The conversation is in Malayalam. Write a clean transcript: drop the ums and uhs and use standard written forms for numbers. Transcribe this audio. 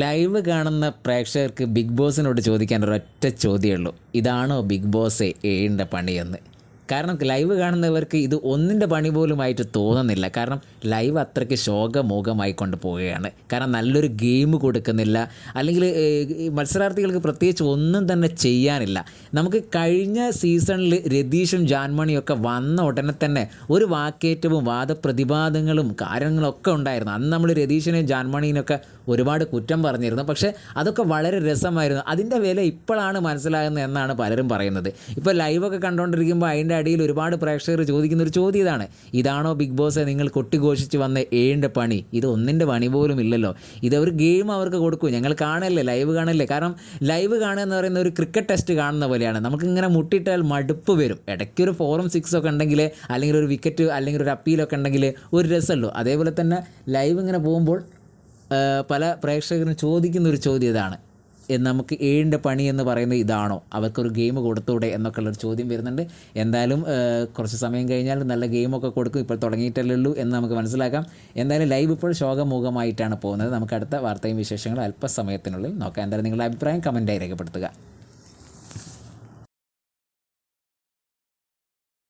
ലൈവ് കാണുന്ന പ്രേക്ഷകർക്ക് ബിഗ് ബോസിനോട് ചോദിക്കാൻ ഒരൊറ്റ ചോദ്യമേ ഉള്ളൂ. ഇതാണോ ബിഗ് ബോസ് ഏഴിൻ്റെ പണിയെന്ന്? കാരണം ലൈവ് കാണുന്നവർക്ക് ഇത് ഒന്നിൻ്റെ പണി പോലുമായിട്ട് തോന്നുന്നില്ല. കാരണം ലൈവ് അത്രയ്ക്ക് ശോകമൂകമായി കൊണ്ട് പോവുകയാണ്. കാരണം നല്ലൊരു ഗെയിം കൊടുക്കുന്നില്ല, അല്ലെങ്കിൽ ഈ മത്സരാർത്ഥികൾക്ക് പ്രത്യേകിച്ച് ഒന്നും തന്നെ ചെയ്യാനില്ല. നമുക്ക് കഴിഞ്ഞ സീസണിൽ രതീഷും ജാൻമണിയൊക്കെ വന്ന ഉടനെ തന്നെ ഒരു വാക്കേറ്റവും വാദപ്രതിവാദങ്ങളും കാര്യങ്ങളൊക്കെ ഉണ്ടായിരുന്നു. അന്ന് നമ്മൾ രതീഷിനെയും ജാൻമണീനൊക്കെ ഒരുപാട് കുറ്റം പറഞ്ഞിരുന്നു. പക്ഷേ അതൊക്കെ വളരെ രസമായിരുന്നു. അതിൻ്റെ വില ഇപ്പോഴാണ് മനസ്സിലാകുന്നത് എന്നാണ് പലരും പറയുന്നത്. ഇപ്പോൾ ലൈവൊക്കെ കണ്ടുകൊണ്ടിരിക്കുമ്പോൾ അതിൻ്റെ അടിയിൽ ഒരുപാട് പ്രേക്ഷകർ ചോദിക്കുന്ന ഒരു ചോദ്യം ഇതാണോ ബിഗ് ബോസ് നിങ്ങൾ കൊട്ടിഘോഷിച്ച് വന്ന ഏഴിൻ്റെ പണി? ഇത് ഒന്നിൻ്റെ പണി പോലും ഇല്ലല്ലോ. ഇതൊരു ഗെയിം അവർക്ക് കൊടുക്കൂ. ഞങ്ങൾ കാണല്ലേ, ലൈവ് കാണല്ലേ. കാരണം ലൈവ് കാണുക എന്ന് പറയുന്ന ഒരു ക്രിക്കറ്റ് ടെസ്റ്റ് കാണുന്ന പോലെയാണ്. നമുക്കിങ്ങനെ മുട്ടിയിട്ടാൽ മടുപ്പ് വരും. ഇടയ്ക്കൊരു 4ഉം 6 ഒക്കെ ഉണ്ടെങ്കിൽ, അല്ലെങ്കിൽ ഒരു വിക്കറ്റ്, അല്ലെങ്കിൽ ഒരു അപ്പീലൊക്കെ ഉണ്ടെങ്കിൽ ഒരു രസമല്ലോ. അതേപോലെ തന്നെ ലൈവ് ഇങ്ങനെ പോകുമ്പോൾ പല പ്രേക്ഷകരും ചോദിക്കുന്നൊരു ചോദ്യം ഇതാണ്, നമുക്ക് ഏഴിൻ്റെ പണി എന്ന് പറയുന്നത് ഇതാണോ? അവർക്കൊരു ഗെയിം കൊടുത്തൂടെ എന്നൊക്കെ ഉള്ളൊരു ചോദ്യം വരുന്നുണ്ട്. എന്തായാലും കുറച്ച് സമയം കഴിഞ്ഞാൽ നല്ല ഗെയിമൊക്കെ കൊടുക്കും. ഇപ്പോൾ തുടങ്ങിയിട്ടല്ലേ ഉള്ളൂ എന്ന് നമുക്ക് മനസ്സിലാക്കാം. എന്തായാലും ലൈവ് ഇപ്പോൾ ശോകമുഖമായിട്ടാണ് പോകുന്നത്. നമുക്ക് അടുത്ത വാർത്തയും വിശേഷങ്ങളും അല്പസമയത്തിനുള്ളിൽ നോക്കാം. എന്തായാലും നിങ്ങളുടെ അഭിപ്രായം കമൻറ്റായി രേഖപ്പെടുത്തുക.